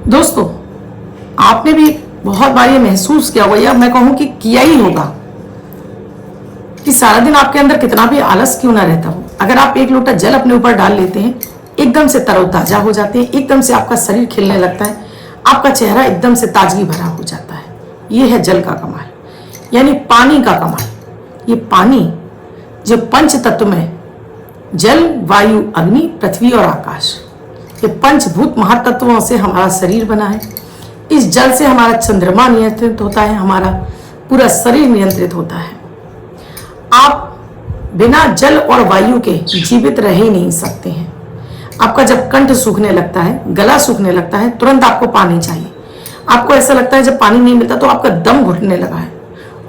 दोस्तों, आपने भी बहुत बार ये महसूस किया होगा या मैं कहूं कि किया ही होगा कि सारा दिन आपके अंदर कितना भी आलस क्यों ना रहता हो, अगर आप एक लोटा जल अपने ऊपर डाल लेते हैं, एकदम से तरोताजा हो जाते हैं, एकदम से आपका शरीर खिलने लगता है, आपका चेहरा एकदम से ताजगी भरा हो जाता है। ये है जल का कमाल, यानी पानी का कमाल। ये पानी जो पंच तत्व में जल, वायु, अग्नि, पृथ्वी और आकाश, ये पंचभूत महातत्वों से हमारा शरीर बना है। इस जल से हमारा चंद्रमा नियंत्रित होता है, हमारा पूरा शरीर नियंत्रित होता है। आप बिना जल और वायु के जीवित रह ही नहीं सकते हैं। आपका जब कंठ सूखने लगता है, गला सूखने लगता है, तुरंत आपको पानी चाहिए। आपको ऐसा लगता है जब पानी नहीं मिलता तो आपका दम घुटने लगा है,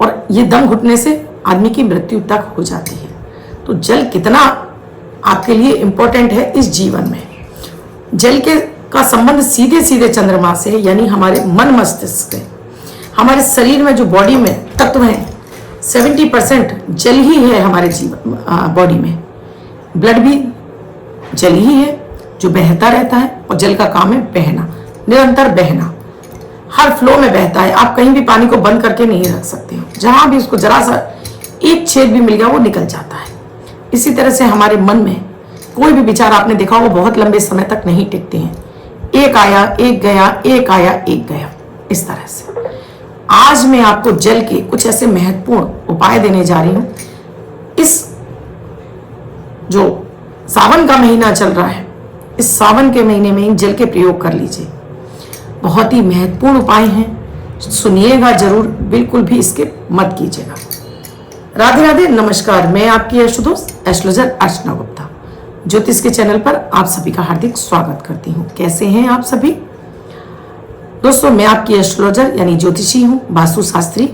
और ये दम घुटने से आदमी की मृत्यु तक हो जाती है। तो जल कितना आपके लिए इंपॉर्टेंट है इस जीवन में। जल के का संबंध सीधे सीधे चंद्रमा से है, यानी हमारे मन मस्तिष्क से। हमारे शरीर में जो बॉडी में तत्व हैं, 70% जल ही है हमारे जीवन बॉडी में। ब्लड भी जल ही है जो बहता रहता है, और जल का काम है बहना, निरंतर बहना, हर फ्लो में बहता है। आप कहीं भी पानी को बंद करके नहीं रख सकते हो, जहां भी उसको जरा सा एक छेद भी मिल गया वो निकल जाता है। इसी तरह से हमारे मन में कोई भी विचार आपने देखा वो बहुत लंबे समय तक नहीं टिकते हैं। एक आया एक गया, एक आया एक गया, इस तरह से। आज मैं आपको जल के कुछ ऐसे महत्वपूर्ण उपाय देने जा रही हूं। इस जो सावन का महीना चल रहा है, इस सावन के महीने में जल के प्रयोग कर लीजिए। बहुत ही महत्वपूर्ण उपाय हैं, सुनिएगा जरूर, बिल्कुल भी स्किप मत कीजिएगा। राधे राधे, नमस्कार। मैं आपकी एस्ट्रोदोस्त एस्ट्रोलॉजर अर्चना गुप्ता ज्योतिष के चैनल पर आप सभी का हार्दिक स्वागत करती हूँ। कैसे हैं आप सभी दोस्तों? मैं आपकी एस्ट्रोलॉजर यानी ज्योतिषी हूँ, वास्तुशास्त्री,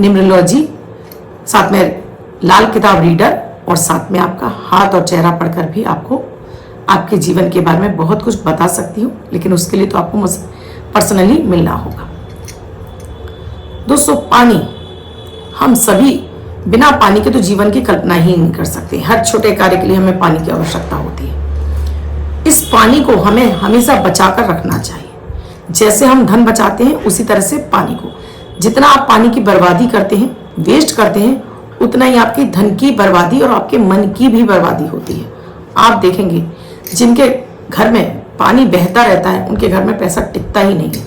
न्यूमरोलॉजी, साथ में लाल किताब रीडर, और साथ में आपका हाथ और चेहरा पढ़कर भी आपको आपके जीवन के बारे में बहुत कुछ बता सकती हूँ, लेकिन उसके लिए तो आपको मुझसे पर्सनली मिलना होगा। दोस्तों, पानी, हम सभी बिना पानी के तो जीवन की कल्पना ही नहीं कर सकते। हर छोटे कार्य के लिए हमें पानी की आवश्यकता होती है। इस पानी को हमें हमेशा बचाकर रखना चाहिए। जैसे हम धन बचाते हैं, उसी तरह से पानी को, जितना आप पानी की बर्बादी करते हैं, वेस्ट करते हैं, उतना ही आपकी धन की बर्बादी और आपके मन की भी बर्बादी होती है। आप देखेंगे जिनके घर में पानी बहता रहता है, उनके घर में पैसा टिकता ही नहीं है।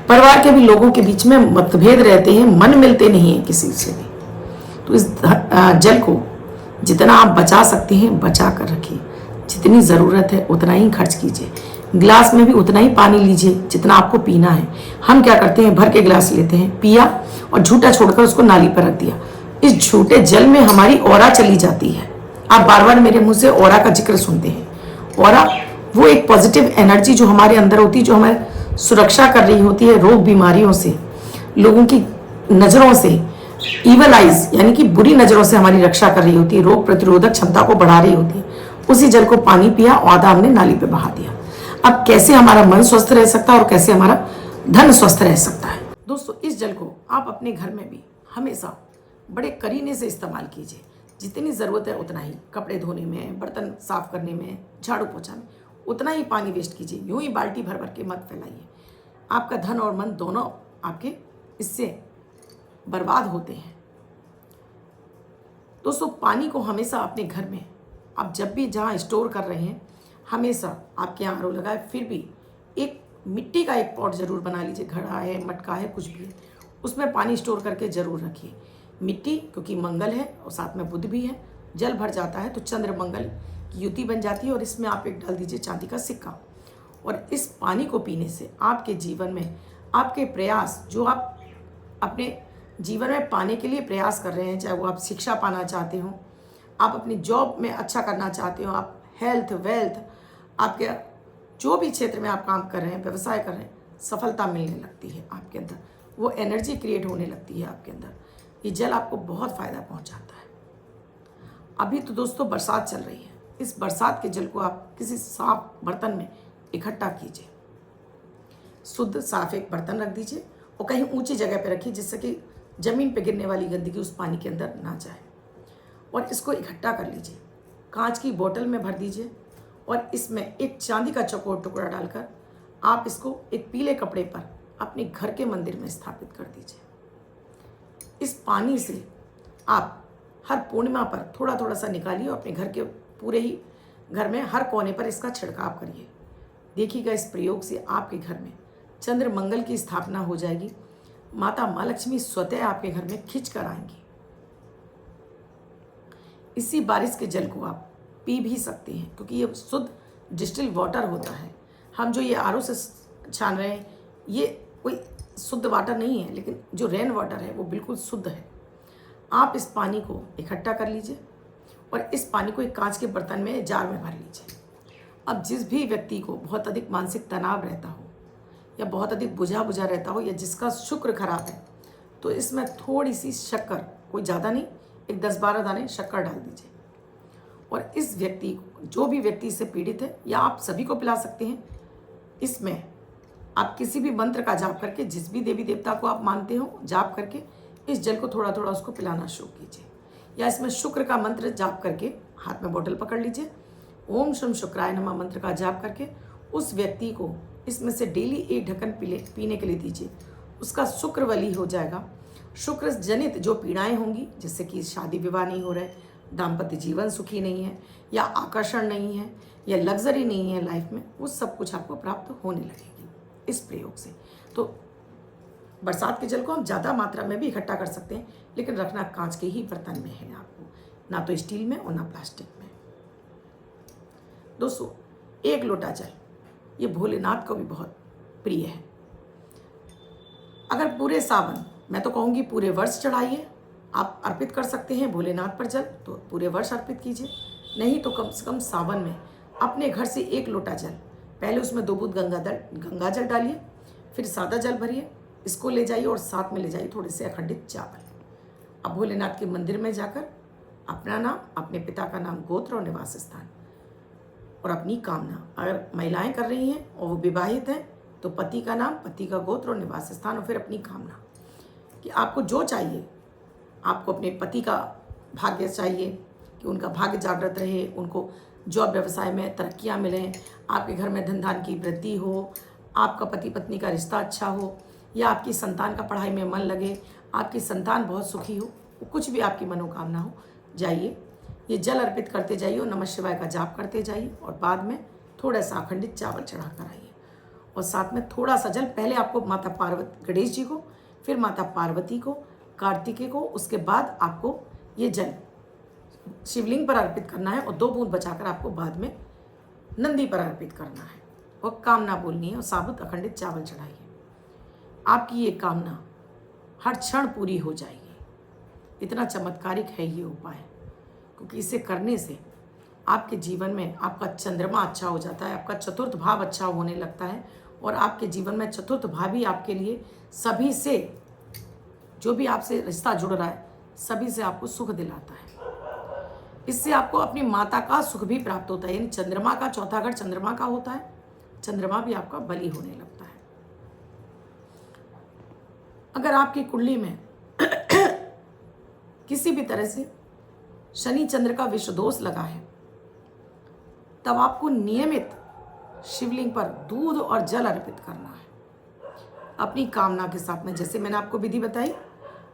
परिवार के भी लोगों के बीच में मतभेद रहते हैं, मन मिलते नहीं है किसी से भी। तो इस जल को जितना आप बचा सकते हैं बचा कर रखिए। जितनी ज़रूरत है उतना ही खर्च कीजिए। गिलास में भी उतना ही पानी लीजिए जितना आपको पीना है। हम क्या करते हैं, भर के गिलास लेते हैं, पिया और झूठा छोड़कर उसको नाली पर रख दिया। इस झूठे जल में हमारी ऑरा चली जाती है। आप बार बार मेरे मुंह से ऑरा का जिक्र सुनते हैं। ऑरा वो एक पॉजिटिव एनर्जी जो हमारे अंदर होती है, जो हमारी सुरक्षा कर रही होती है रोग बीमारियों से, लोगों की नज़रों से, ईवल आइज यानी कि बुरी नजरों से हमारी रक्षा कर रही होती है, रोग प्रतिरोधक क्षमता को बढ़ा रही होती है। उसी जल को पानी पिया और आधा हमने नाली पे बहा दिया। अब कैसे हमारा मन स्वस्थ रह सकता है और कैसे हमारा धन स्वस्थ रह सकता है? दोस्तों, इस जल को आप अपने घर में भी हमेशा बड़े करीने से इस्तेमाल कीजिए। जितनी ज़रूरत है उतना ही, कपड़े धोने में, बर्तन साफ करने में, झाड़ू पोछा में, उतना ही पानी वेस्ट कीजिए। यूं ही बाल्टी भर भर के मत फैलाइए। आपका धन और मन दोनों आपके इससे बर्बाद होते हैं। दोस्तों, पानी को हमेशा अपने घर में आप जब भी जहाँ स्टोर कर रहे हैं, हमेशा आपके यहाँ आरओ लगाए, फिर भी एक मिट्टी का एक पॉट ज़रूर बना लीजिए। घड़ा है, मटका है, कुछ भी है, उसमें पानी स्टोर करके ज़रूर रखिए। मिट्टी क्योंकि मंगल है और साथ में बुध भी है, जल भर जाता है तो चंद्र मंगल की युति बन जाती है। और इसमें आप एक डाल दीजिए चांदी का सिक्का। और इस पानी को पीने से आपके जीवन में आपके प्रयास जो आप अपने जीवन में पाने के लिए प्रयास कर रहे हैं, चाहे वो आप शिक्षा पाना चाहते हो, आप अपनी जॉब में अच्छा करना चाहते हो, आप हेल्थ, वेल्थ, आपके जो भी क्षेत्र में आप काम कर रहे हैं, व्यवसाय कर रहे हैं, सफलता मिलने लगती है आपके अंदर, वो एनर्जी क्रिएट होने लगती है आपके अंदर। ये जल आपको बहुत फ़ायदा पहुंचाता है। अभी तो दोस्तों बरसात चल रही है। इस बरसात के जल को आप किसी साफ बर्तन में इकट्ठा कीजिए। शुद्ध साफ एक बर्तन रख दीजिए और कहीं ऊंची जगह पर रखिए, जिससे कि ज़मीन पे गिरने वाली गंदगी उस पानी के अंदर ना जाए। और इसको इकट्ठा कर लीजिए, कांच की बोतल में भर दीजिए और इसमें एक चांदी का चौकोर टुकड़ा डालकर आप इसको एक पीले कपड़े पर अपने घर के मंदिर में स्थापित कर दीजिए। इस पानी से आप हर पूर्णिमा पर थोड़ा थोड़ा सा निकालिए और अपने घर के पूरे ही घर में हर कोने पर इसका छिड़काव करिए। देखिएगा इस प्रयोग से आपके घर में चंद्र मंगल की स्थापना हो जाएगी। माता माँ लक्ष्मी स्वतः आपके घर में खिंच कर आएंगी। इसी बारिश के जल को आप पी भी सकते हैं, क्योंकि ये शुद्ध डिस्टिल वाटर होता है। हम जो ये आरओ से छान रहे हैं ये कोई शुद्ध वाटर नहीं है, लेकिन जो रेन वाटर है वो बिल्कुल शुद्ध है। आप इस पानी को इकट्ठा कर लीजिए और इस पानी को एक कांच के बर्तन में जार में भर लीजिए। अब जिस भी व्यक्ति को बहुत अधिक मानसिक तनाव रहता हो या बहुत अधिक बुझा बुझा रहता हो या जिसका शुक्र खराब है, तो इसमें थोड़ी सी शक्कर, कोई ज़्यादा नहीं, एक 10-12 दाने शक्कर डाल दीजिए और इस व्यक्ति को, जो भी व्यक्ति इससे पीड़ित है, या आप सभी को पिला सकते हैं। इसमें आप किसी भी मंत्र का जाप करके, जिस भी देवी देवता को आप मानते हो, जाप करके इस जल को थोड़ा थोड़ा उसको पिलाना शुरू कीजिए। या इसमें शुक्र का मंत्र जाप करके हाथ में बोतल पकड़ लीजिए, ओम शम शुक्राय नमः मंत्र का जाप करके उस व्यक्ति को इसमें से डेली एक ढक्कन पीने के लिए दीजिए। उसका शुक्र बली हो जाएगा। शुक्र जनित जो पीड़ाएं होंगी, जिससे कि शादी विवाह नहीं हो रहा है, दाम्पत्य जीवन सुखी नहीं है, या आकर्षण नहीं है, या लग्जरी नहीं है लाइफ में, वो सब कुछ आपको प्राप्त होने लगेगी इस प्रयोग से। तो बरसात के जल को हम ज़्यादा मात्रा में भी इकट्ठा कर सकते हैं, लेकिन रखना कांच के ही बर्तन में है आपको, ना तो स्टील में और ना प्लास्टिक में। दोस्तों, 1 लोटा जल ये भोलेनाथ को भी बहुत प्रिय है। अगर पूरे सावन, मैं तो कहूँगी पूरे वर्ष चढ़ाइए, आप अर्पित कर सकते हैं भोलेनाथ पर जल, तो पूरे वर्ष अर्पित कीजिए। नहीं तो कम से कम सावन में अपने घर से 1 लोटा जल, पहले उसमें 2 बूंद गंगा जल डालिए, फिर सादा जल भरिए, इसको ले जाइए और साथ में ले जाइए थोड़े से अखंडित चावल। अब भोलेनाथ के मंदिर में जाकर अपना नाम, अपने पिता का नाम, गोत्र और निवास स्थान और अपनी कामना, अगर महिलाएं कर रही हैं और वो विवाहित हैं तो पति का नाम, पति का गोत्र और निवास स्थान, और फिर अपनी कामना कि आपको जो चाहिए। आपको अपने पति का भाग्य चाहिए कि उनका भाग्य जागृत रहे, उनको जॉब व्यवसाय में तरक्कियां मिलें, आपके घर में धन धान की वृद्धि हो, आपका पति पत्नी का रिश्ता अच्छा हो, या आपकी संतान का पढ़ाई में मन लगे, आपकी संतान बहुत सुखी हो, कुछ भी आपकी मनोकामना हो, जाइए ये जल अर्पित करते जाइए और नमः शिवाय का जाप करते जाइए और बाद में थोड़ा सा अखंडित चावल चढ़ा कर आइए। और साथ में थोड़ा सा जल पहले आपको माता पार्वती, गणेश जी को, फिर माता पार्वती को, कार्तिकेय को, उसके बाद आपको ये जल शिवलिंग पर अर्पित करना है और 2 बूंद बचाकर आपको बाद में नंदी पर अर्पित करना है और कामना बोलनी है और साबुत अखंडित चावल चढ़ाइए। आपकी ये कामना हर क्षण पूरी हो जाएगी। इतना चमत्कारिक है ये उपाय, क्योंकि इसे करने से आपके जीवन में आपका चंद्रमा अच्छा हो जाता है, आपका चतुर्थ भाव अच्छा होने लगता है और आपके जीवन में चतुर्थ भाव ही आपके लिए सभी से, जो भी आपसे रिश्ता जुड़ रहा है, सभी से आपको सुख दिलाता है। इससे आपको अपनी माता का सुख भी प्राप्त होता है, यानी चंद्रमा का चौथा घर चंद्रमा का होता है, चंद्रमा भी आपका बली होने लगता है। अगर आपकी कुंडली में किसी भी तरह से शनि चंद्र का विषय दोष लगा है, तब आपको नियमित शिवलिंग पर दूध और जल अर्पित करना है अपनी कामना के साथ में। जैसे मैंने आपको विधि बताई,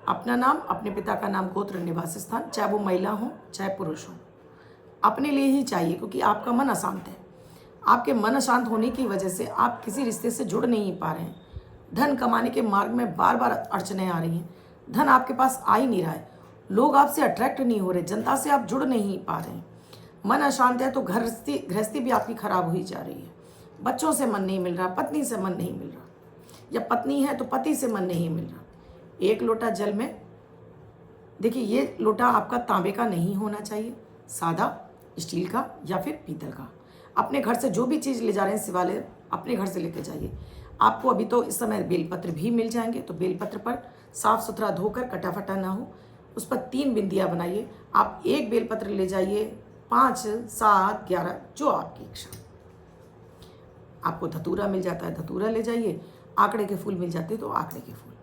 अपना नाम, अपने पिता का नाम, गोत्र, निवास स्थान, चाहे वो महिला हो चाहे पुरुष हो, अपने लिए ही चाहिए, क्योंकि आपका मन अशांत है। आपके मन अशांत होने की वजह से आप किसी रिश्ते से जुड़ नहीं पा रहे हैं। धन कमाने के मार्ग में बार बार अड़चने आ रही हैं, धन आपके पास आ ही नहीं रहा है, लोग आपसे अट्रैक्ट नहीं हो रहे, जनता से आप जुड़ नहीं पा रहे हैं। मन अशांत है तो गृहस्थी भी आपकी खराब हुई जा रही है। बच्चों से मन नहीं मिल रहा, पत्नी से मन नहीं मिल रहा, या पत्नी है तो पति से मन नहीं मिल रहा। 1 लोटा जल में, देखिए ये लोटा आपका तांबे का नहीं होना चाहिए, सादा स्टील का या फिर पीतल का। अपने घर से जो भी चीज़ ले जा रहे हैं शिवालय, अपने घर से लेके जाइए। आपको अभी तो इस समय बेलपत्र भी मिल जाएंगे, तो बेलपत्र पर साफ सुथरा धोकर, कटा फटा ना हो, उस पर 3 बिंदियाँ बनाइए। आप 1 बेलपत्र ले जाइए, 5, 7, 11, जो आपकी इच्छा। आपको धतूरा मिल जाता है, धतूरा ले जाइए, आंकड़े के फूल मिल जाते हैं तो आंकड़े के फूल।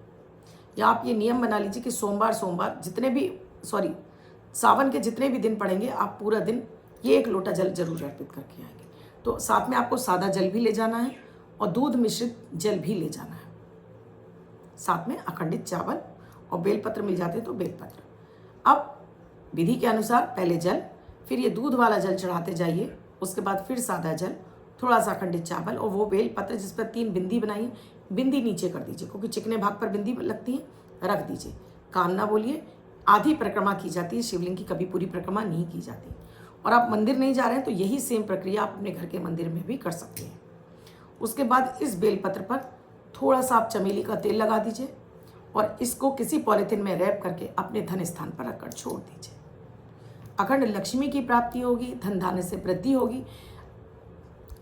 या आप ये नियम बना लीजिए कि सोमवार सावन के जितने भी दिन पड़ेंगे, आप पूरा दिन ये 1 लोटा जल जरूर अर्पित करके आएंगे। तो साथ में आपको सादा जल भी ले जाना है और दूध मिश्रित जल भी ले जाना है। साथ में अखंडित चावल और बेलपत्र मिल जाते तो बेलपत्र। अब विधि के अनुसार पहले जल, फिर ये दूध वाला जल चढ़ाते जाइए, उसके बाद फिर सादा जल, थोड़ा सा अखंडित चावल और वो बेलपत्र जिस पर 3 बिंदी बनाइए, बिंदी नीचे कर दीजिए क्योंकि चिकने भाग पर बिंदी लगती है, रख दीजिए। कामना बोलिए। आधी परिक्रमा की जाती है, शिवलिंग की कभी पूरी परिक्रमा नहीं की जाती। और आप मंदिर नहीं जा रहे हैं तो यही सेम प्रक्रिया आप अपने घर के मंदिर में भी कर सकते हैं। उसके बाद इस बेलपत्र पर थोड़ा सा आप चमेली का तेल लगा दीजिए और इसको किसी पॉलीथिन में रैप करके अपने धन स्थान पर रखकर छोड़ दीजिए। अखंड लक्ष्मी की प्राप्ति होगी, धन धान्य से वृद्धि होगी,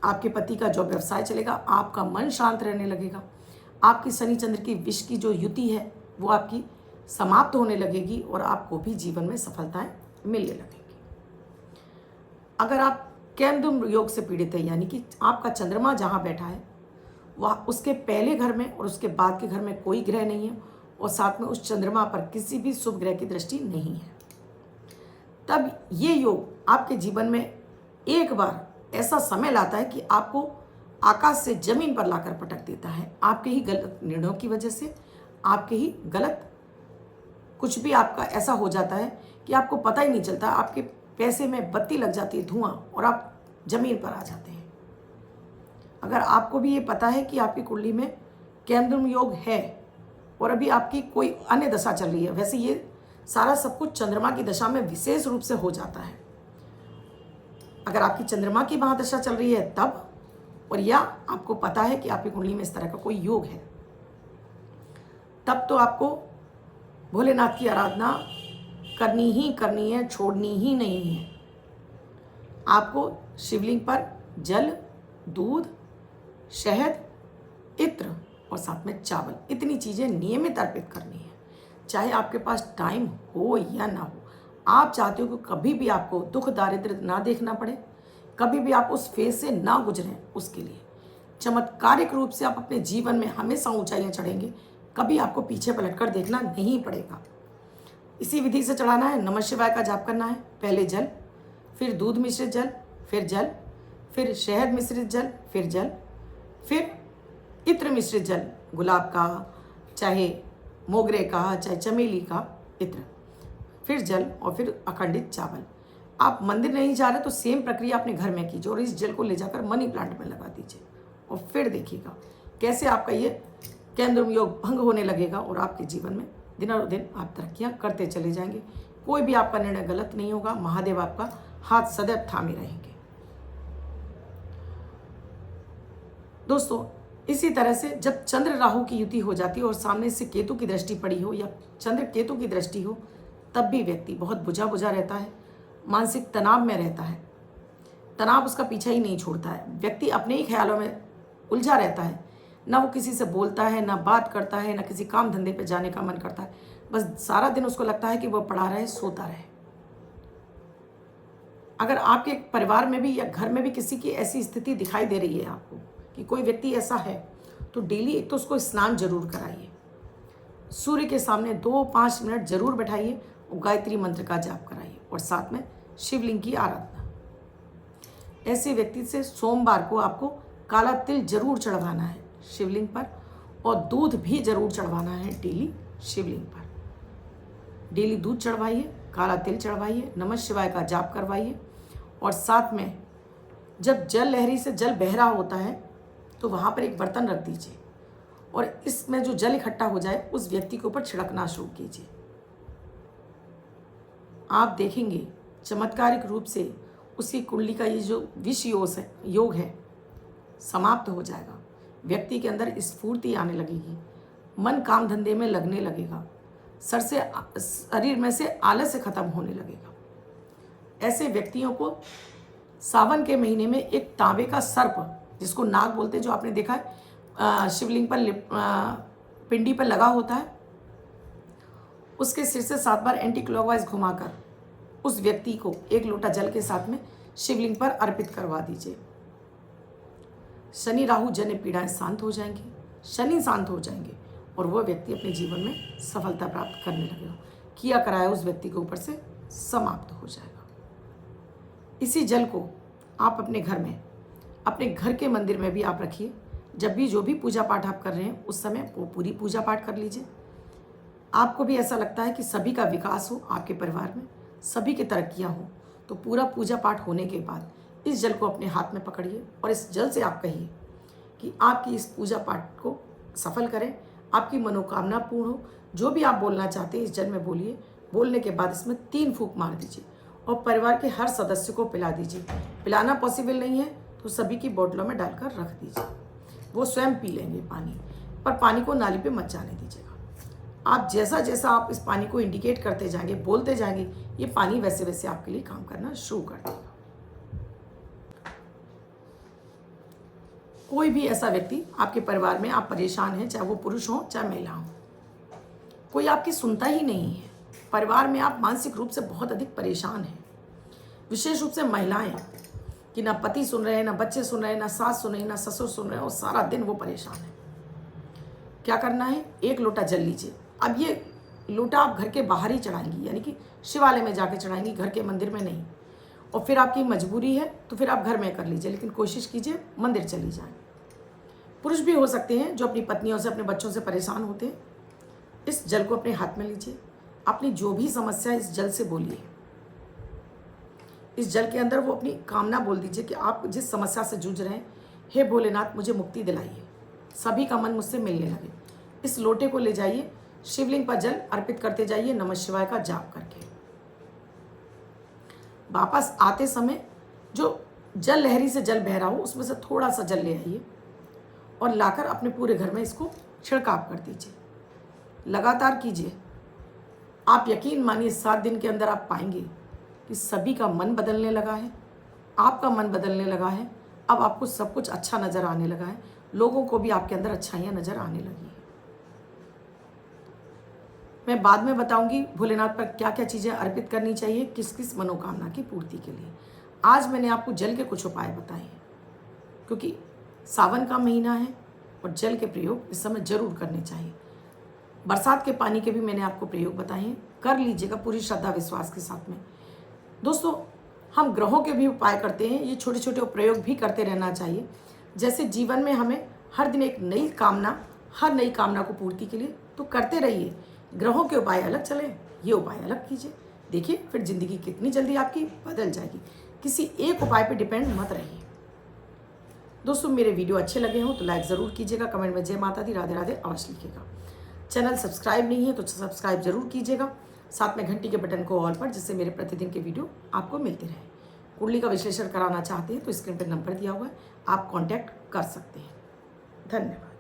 आपके पति का जो व्यवसाय चलेगा, आपका मन शांत रहने लगेगा, आपकी शनि चंद्र की विष की जो युति है वो आपकी समाप्त होने लगेगी और आपको भी जीवन में सफलताएं मिलने लगेंगी। अगर आप केंद्र योग से पीड़ित है, यानी कि आपका चंद्रमा जहाँ बैठा है वह उसके पहले घर में और उसके बाद के घर में कोई ग्रह नहीं है और साथ में उस चंद्रमा पर किसी भी शुभ ग्रह की दृष्टि नहीं है, तब ये योग आपके जीवन में एक बार ऐसा समय लाता है कि आपको आकाश से जमीन पर लाकर पटक देता है। आपके ही गलत निर्णयों की वजह से, आपके ही गलत कुछ भी आपका ऐसा हो जाता है कि आपको पता ही नहीं चलता, आपके पैसे में बत्ती लग जाती है धुआं और आप जमीन पर आ जाते हैं। अगर आपको भी ये पता है कि आपकी कुंडली में केंद्र योग है और अभी आपकी कोई अन्य दशा चल रही है, वैसे ये सारा सब कुछ चंद्रमा की दशा में विशेष रूप से हो जाता है। अगर आपकी चंद्रमा की महादशा चल रही है तब, और या आपको पता है कि आपकी कुंडली में इस तरह का कोई योग है, तब तो आपको भोलेनाथ की आराधना करनी ही करनी है, छोड़नी ही नहीं है। आपको शिवलिंग पर जल, दूध, शहद, इत्र और साथ में चावल, इतनी चीज़ें नियमित अर्पित करनी है। चाहे आपके पास टाइम हो या ना हो, आप चाहते हो कि कभी भी आपको दुख दारिद्र्य ना देखना पड़े, कभी भी आप उस फेज से ना गुजरें, उसके लिए चमत्कारिक रूप से आप अपने जीवन में हमेशा ऊंचाइयां चढ़ेंगे, कभी आपको पीछे पलटकर देखना नहीं पड़ेगा। इसी विधि से चढ़ाना है। नमः शिवाय का जाप करना है। पहले जल, फिर दूध मिश्रित जल, फिर जल, फिर शहद मिश्रित जल, फिर जल, फिर इत्र मिश्रित जल, गुलाब का, चाहे मोगरे का, चाहे चमेली का इत्र, फिर जल और फिर अखंडित चावल। आप मंदिर नहीं जा रहे तो सेम प्रक्रिया अपने घर में कीजिए और इस जल को ले जाकर मनी प्लांट में लगा दीजिए और फिर देखिएगा कैसे आपका ये केंद्र योग भंग होने लगेगा और आपके जीवन में दिनों दिन आप तरक्कियां करते चले जाएंगे। कोई भी आपका निर्णय गलत नहीं होगा। महादेव आपका हाथ सदैव थामे रहेंगे। दोस्तों, इसी तरह से जब चंद्र राहु की युति हो जाती है और सामने से केतु की दृष्टि पड़ी हो या चंद्र केतु की दृष्टि हो, तब भी व्यक्ति बहुत बुझा बुझा रहता है, मानसिक तनाव में रहता है, तनाव उसका पीछा ही नहीं छोड़ता है। व्यक्ति अपने ही ख्यालों में उलझा रहता है, ना वो किसी से बोलता है, ना बात करता है, ना किसी काम धंधे पे जाने का मन करता है। बस सारा दिन उसको लगता है कि वो पड़ा रहे, सोता रहे। अगर आपके परिवार में भी या घर में भी किसी की ऐसी स्थिति दिखाई दे रही है आपको कि कोई व्यक्ति ऐसा है, तो डेली एक तो उसको स्नान जरूर कराइए, सूर्य के सामने 2-5 मिनट जरूर बैठाइए और गायत्री मंत्र का जाप कराइए और साथ में शिवलिंग की आराधना। ऐसे व्यक्ति से सोमवार को आपको काला तिल जरूर चढ़वाना है शिवलिंग पर और दूध भी जरूर चढ़वाना है डेली शिवलिंग पर। डेली दूध चढ़वाइए, काला तिल चढ़वाइए, नमः शिवाय का जाप करवाइए और साथ में जब जल लहरी से जल बह रहा होता है तो वहाँ पर एक बर्तन रख दीजिए और इसमें जो जल इकट्ठा हो जाए उस व्यक्ति के ऊपर छिड़कना शुरू कीजिए। आप देखेंगे चमत्कारिक रूप से उसकी कुंडली का ये जो विष योग है समाप्त हो जाएगा। व्यक्ति के अंदर स्फूर्ति आने लगेगी, मन काम धंधे में लगने लगेगा, शरीर में से आलस्य खत्म होने लगेगा। ऐसे व्यक्तियों को सावन के महीने में एक तांबे का सर्प, जिसको नाग बोलते हैं, जो आपने देखा है शिवलिंग पर पिंडी पर लगा होता है, उसके सिर से 7 बार एंटी क्लॉकवाइज घुमाकर उस व्यक्ति को 1 लोटा जल के साथ में शिवलिंग पर अर्पित करवा दीजिए। शनि राहु जन्य पीड़ाएं शांत हो जाएंगी, शनि शांत हो जाएंगे और वह व्यक्ति अपने जीवन में सफलता प्राप्त करने लगेगा। किया कराया उस व्यक्ति के ऊपर से समाप्त हो जाएगा। इसी जल को आप अपने घर में, अपने घर के मंदिर में भी आप रखिए, जब भी जो भी पूजा पाठ आप कर रहे हैं उस समय वो पूरी पूजा पाठ कर लीजिए। आपको भी ऐसा लगता है कि सभी का विकास हो, आपके परिवार में सभी की तरक्कियाँ हों, तो पूरा पूजा पाठ होने के बाद इस जल को अपने हाथ में पकड़िए और इस जल से आप कहिए कि आपकी इस पूजा पाठ को सफल करें, आपकी मनोकामना पूर्ण हो। जो भी आप बोलना चाहते हैं इस जल में बोलिए। बोलने के बाद इसमें 3 फूंक मार दीजिए और परिवार के हर सदस्य को पिला दीजिए। पिलाना पॉसिबल नहीं है तो सभी की बोतलों में डालकर रख दीजिए, वो स्वयं पी लेंगे पानी, पर पानी को नाली पे मत जाने दीजिएगा। आप जैसा जैसा आप इस पानी को इंडिकेट करते जाएंगे, बोलते जाएंगे, ये पानी वैसे वैसे आपके लिए काम करना शुरू कर देगा। कोई भी ऐसा व्यक्ति आपके परिवार में आप परेशान हैं, चाहे वो पुरुष हो चाहे महिला हो, कोई आपकी सुनता ही नहीं है। परिवार में आप मानसिक रूप से बहुत अधिक परेशान हैं, विशेष रूप से महिलाएं, कि ना पति सुन रहे हैं, ना बच्चे सुन रहे हैं, ना सास सुन रही है, ना ससुर सुन रहे हैं, और सारा दिन वो परेशान है। क्या करना है? 1 लोटा जल लीजिए। अब ये लोटा आप घर के बाहर ही चढ़ाएंगी, यानी कि शिवालय में जाके चढ़ाएंगी, घर के मंदिर में नहीं। और फिर आपकी मजबूरी है तो फिर आप घर में कर लीजिए, लेकिन कोशिश कीजिए मंदिर चली जाएं। पुरुष भी हो सकते हैं जो अपनी पत्नियों से, अपने बच्चों से परेशान होते हैं। इस जल को अपने हाथ में लीजिए, अपनी जो भी समस्या इस जल से बोलिए। इस जल के अंदर वो अपनी कामना बोल दीजिए कि आप जिस समस्या से जूझ रहे हैं, हे भोलेनाथ मुझे मुक्ति दिलाइए, सभी का मन मुझसे मिलने लगे। इस लोटे को ले जाइए, शिवलिंग पर जल अर्पित करते जाइए, नमः शिवाय का जाप करके। वापस आते समय जो जल लहरी से जल बह रहा हो उसमें से थोड़ा सा जल ले आइए और लाकर अपने पूरे घर में इसको छिड़काव कर दीजिए। लगातार कीजिए। आप यकीन मानिए 7 दिन के अंदर आप पाएंगे कि सभी का मन बदलने लगा है, आपका मन बदलने लगा है। अब आपको सब कुछ अच्छा नज़र आने लगा है, लोगों को भी आपके अंदर अच्छाइयाँ नज़र आने लगी है। मैं बाद में बताऊंगी भोलेनाथ पर क्या क्या चीज़ें अर्पित करनी चाहिए, किस किस मनोकामना की पूर्ति के लिए। आज मैंने आपको जल के कुछ उपाय बताए हैं, क्योंकि सावन का महीना है और जल के प्रयोग इस समय जरूर करने चाहिए। बरसात के पानी के भी मैंने आपको प्रयोग बताए हैं, कर लीजिएगा पूरी श्रद्धा विश्वास के साथ में। दोस्तों, हम ग्रहों के भी उपाय करते हैं, ये छोटे छोटे प्रयोग भी करते रहना चाहिए। जैसे जीवन में हमें हर दिन एक नई कामना, हर नई कामना को पूर्ति के लिए तो करते रहिए। ग्रहों के उपाय अलग चले, ये उपाय अलग कीजिए, देखिए फिर जिंदगी कितनी जल्दी आपकी बदल जाएगी। किसी एक उपाय पर डिपेंड मत रहिए। दोस्तों, मेरे वीडियो अच्छे लगे हों तो लाइक ज़रूर कीजिएगा, कमेंट में जय माता दी, राधे राधे अवश्य लिखिएगा। चैनल सब्सक्राइब नहीं है तो सब्सक्राइब जरूर कीजिएगा, साथ में घंटी के बटन को ऑल पर, जिससे मेरे प्रतिदिन के वीडियो आपको मिलते रहे। कुंडली का विश्लेषण कराना चाहते हैं तो स्क्रीन पर नंबर दिया हुआ है, आप कांटेक्ट कर सकते हैं। धन्यवाद।